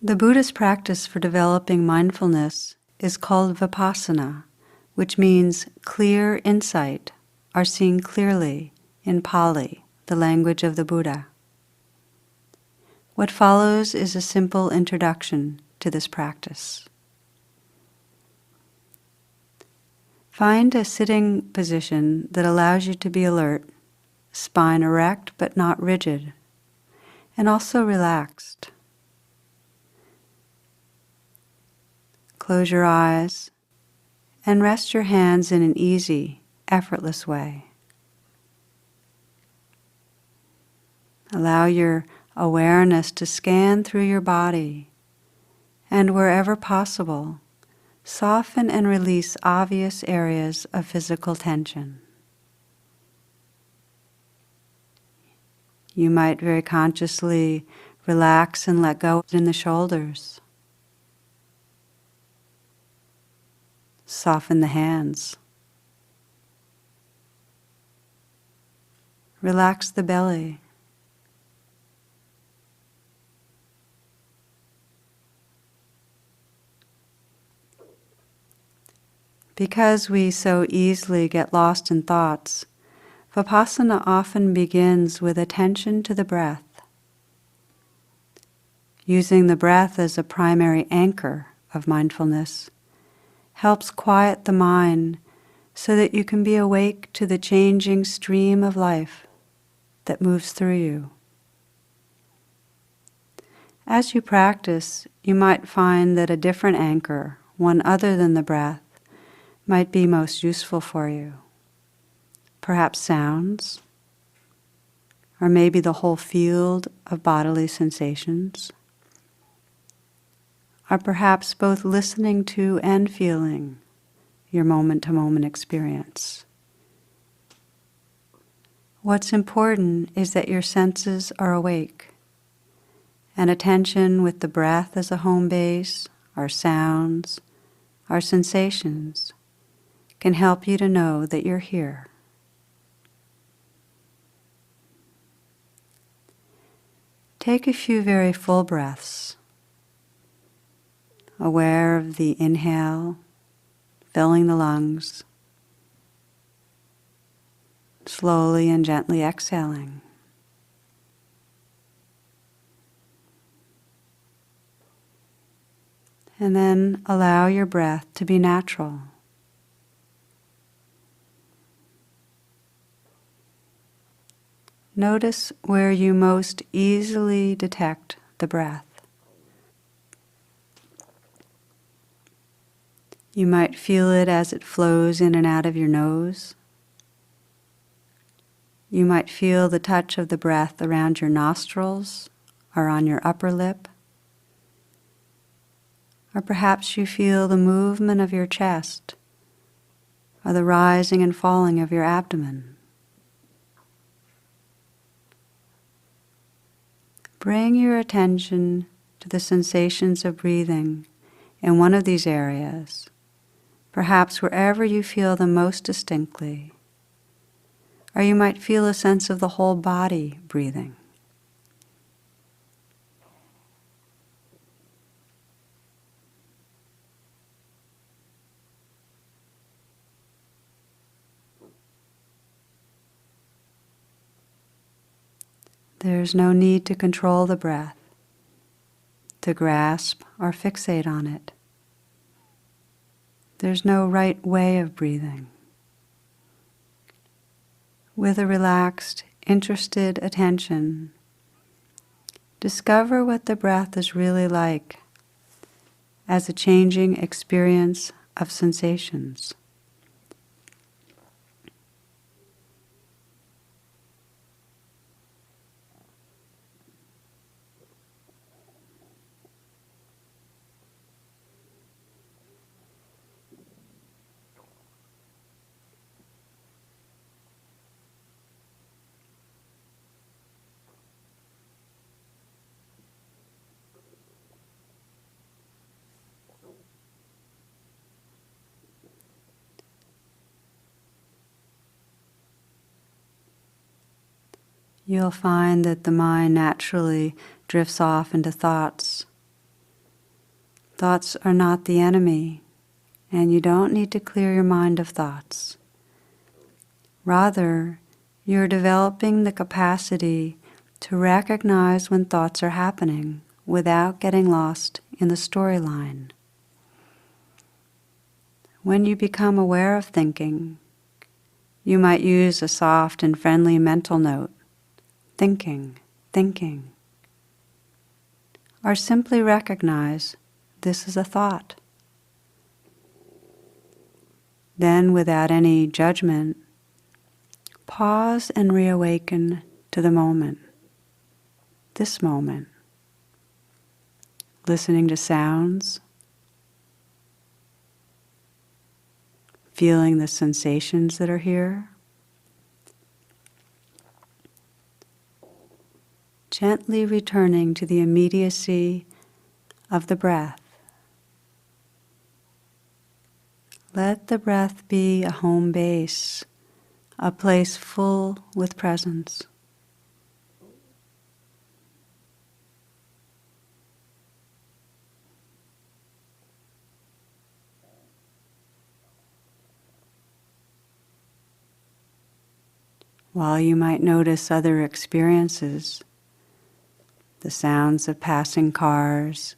The Buddhist practice for developing mindfulness is called vipassana, which means clear insight, or seeing clearly in Pali, the language of the Buddha. What follows is a simple introduction to this practice. Find a sitting position that allows you to be alert, spine erect but not rigid, and also relaxed. Close your eyes and rest your hands in an easy, effortless way. Allow your awareness to scan through your body, and wherever possible, soften and release obvious areas of physical tension. You might very consciously relax and let go in the shoulders. Soften the hands. Relax the belly. Because we so easily get lost in thoughts, Vipassana often begins with attention to the breath. Using the breath as a primary anchor of mindfulness helps quiet the mind so that you can be awake to the changing stream of life that moves through you. As you practice, you might find that a different anchor, one other than the breath, might be most useful for you. Perhaps sounds, or maybe the whole field of bodily sensations, or perhaps both listening to and feeling your moment-to-moment experience. What's important is that your senses are awake, and attention with the breath as a home base, our sounds, our sensations, can help you to know that you're here. Take a few very full breaths, aware of the inhale, filling the lungs, slowly and gently exhaling. And then allow your breath to be natural. Notice where you most easily detect the breath. You might feel it as it flows in and out of your nose. You might feel the touch of the breath around your nostrils or on your upper lip. Or perhaps you feel the movement of your chest or the rising and falling of your abdomen. Bring your attention to the sensations of breathing in one of these areas, perhaps wherever you feel them most distinctly. Or you might feel a sense of the whole body breathing. There's no need to control the breath, to grasp or fixate on it. There's no right way of breathing. With a relaxed, interested attention, discover what the breath is really like as a changing experience of sensations. You'll find that the mind naturally drifts off into thoughts, Thoughts are not the enemy, and you don't need to clear your mind of thoughts. Rather, you're developing the capacity to recognize when thoughts are happening without getting lost in the storyline. When you become aware of thinking, you might use a soft and friendly mental note, thinking, thinking, or simply recognize this is a thought. Then, without any judgment, pause and reawaken to the moment, this moment, listening to sounds, feeling the sensations that are here, gently returning to the immediacy of the breath. Let the breath be a home base, a place full with presence. While you might notice other experiences, the sounds of passing cars,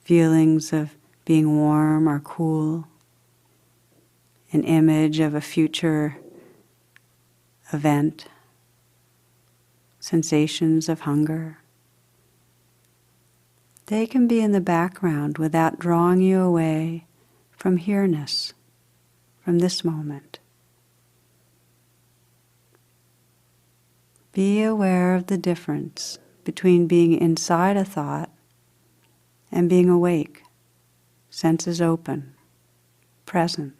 feelings of being warm or cool, an image of a future event, sensations of hunger. They can be in the background without drawing you away from here-ness, from this moment. Be aware of the difference between being inside a thought and being awake, senses open, present.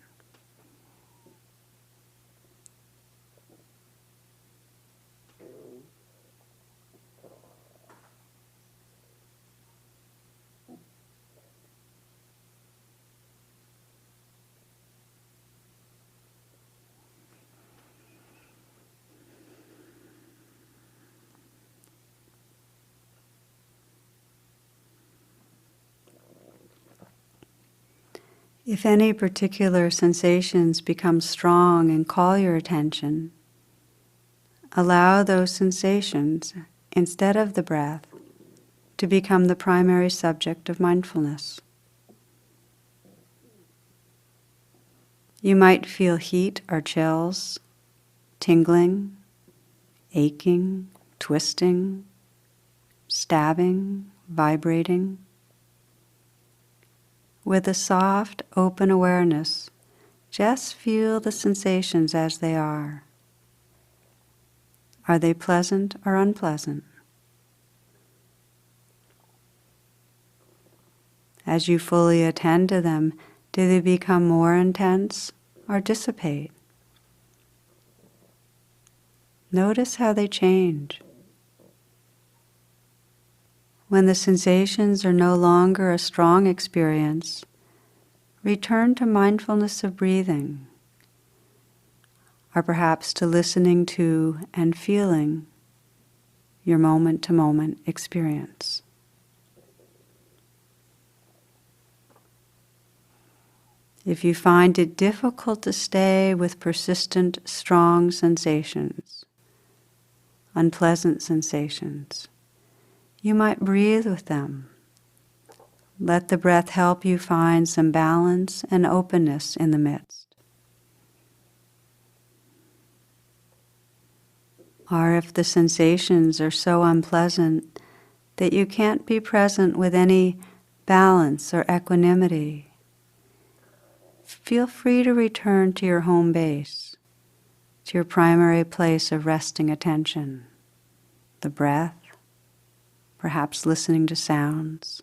If any particular sensations become strong and call your attention, allow those sensations, instead of the breath, to become the primary subject of mindfulness. You might feel heat or chills, tingling, aching, twisting, stabbing, vibrating. With a soft, open awareness, just feel the sensations as they are. Are they pleasant or unpleasant? As you fully attend to them, do they become more intense or dissipate? Notice how they change. When the sensations are no longer a strong experience, return to mindfulness of breathing, or perhaps to listening to and feeling your moment-to-moment experience. If you find it difficult to stay with persistent, strong sensations, unpleasant sensations, you might breathe with them. Let the breath help you find some balance and openness in the midst. Or if the sensations are so unpleasant that you can't be present with any balance or equanimity, feel free to return to your home base, to your primary place of resting attention, the breath, perhaps listening to sounds.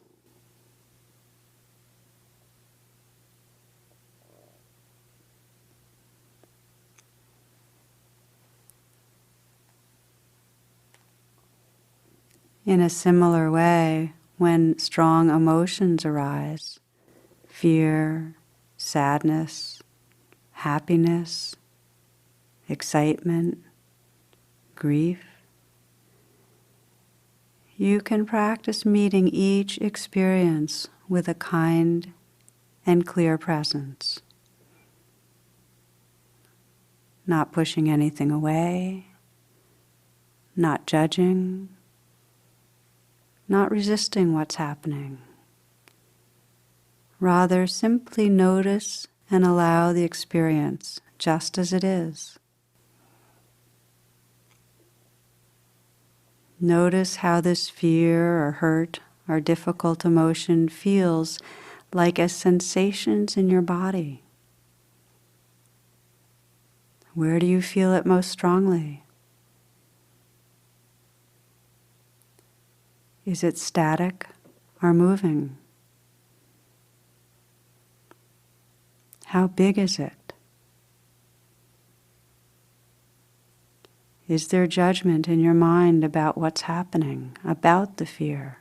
In a similar way, when strong emotions arise, fear, sadness, happiness, excitement, grief, you can practice meeting each experience with a kind and clear presence, not pushing anything away, not judging, not resisting what's happening. Rather, simply notice and allow the experience just as it is. Notice how this fear or hurt or difficult emotion feels like as sensations in your body. Where do you feel it most strongly? Is it static or moving? How big is it? Is there judgment in your mind about what's happening, about the fear,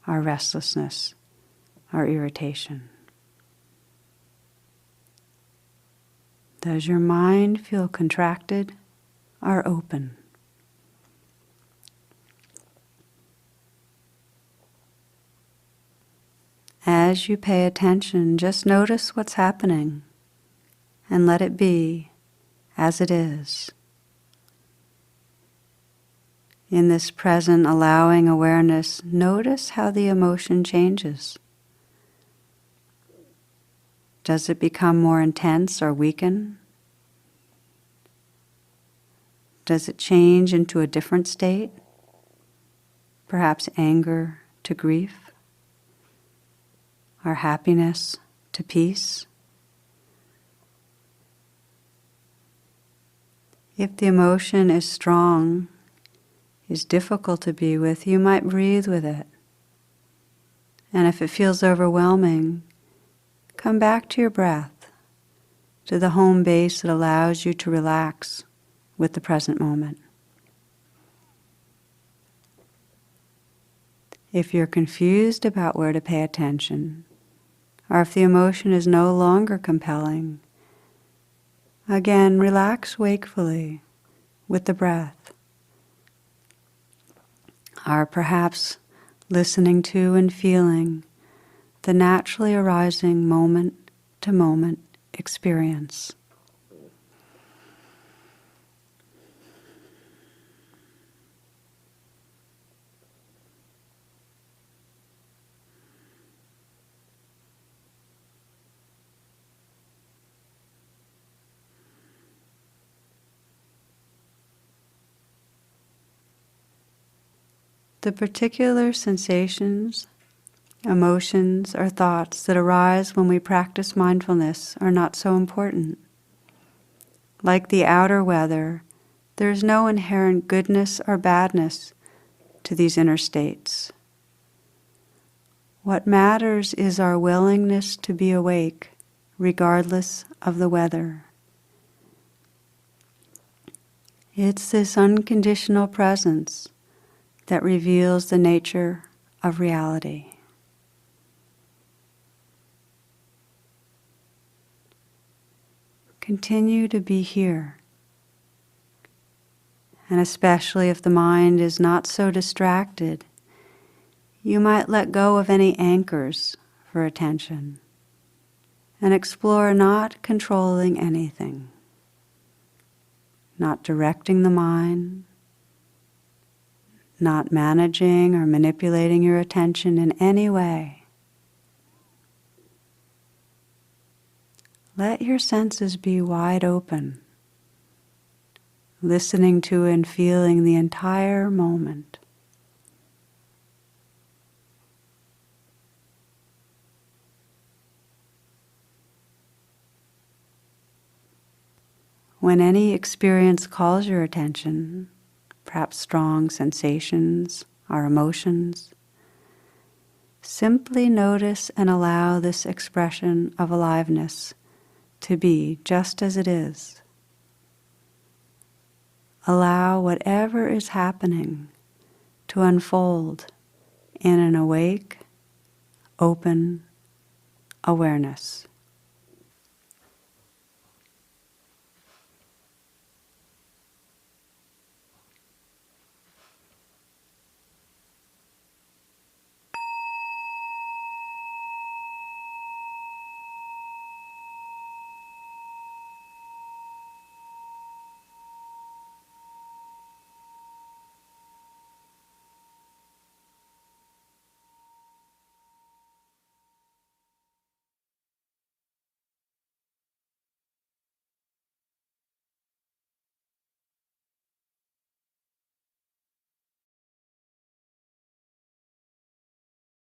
our restlessness, our irritation? Does your mind feel contracted or open? As you pay attention, just notice what's happening and let it be as it is. In this present allowing awareness, notice how the emotion changes. Does it become more intense or weaken? Does it change into a different state? Perhaps anger to grief? Or happiness to peace? If the emotion is strong, is difficult to be with, you might breathe with it. And if it feels overwhelming, come back to your breath, to the home base that allows you to relax with the present moment. If you're confused about where to pay attention, or if the emotion is no longer compelling, again, relax wakefully with the breath. Or perhaps listening to and feeling the naturally arising moment-to-moment experience. The particular sensations, emotions, or thoughts that arise when we practice mindfulness are not so important. Like the outer weather, there is no inherent goodness or badness to these inner states. What matters is our willingness to be awake, regardless of the weather. It's this unconditional presence that reveals the nature of reality. Continue to be here. And especially if the mind is not so distracted, you might let go of any anchors for attention and explore not controlling anything, not directing the mind, not managing or manipulating your attention in any way. Let your senses be wide open, listening to and feeling the entire moment. When any experience calls your attention, perhaps strong sensations or emotions, simply notice and allow this expression of aliveness to be just as it is. Allow whatever is happening to unfold in an awake, open awareness.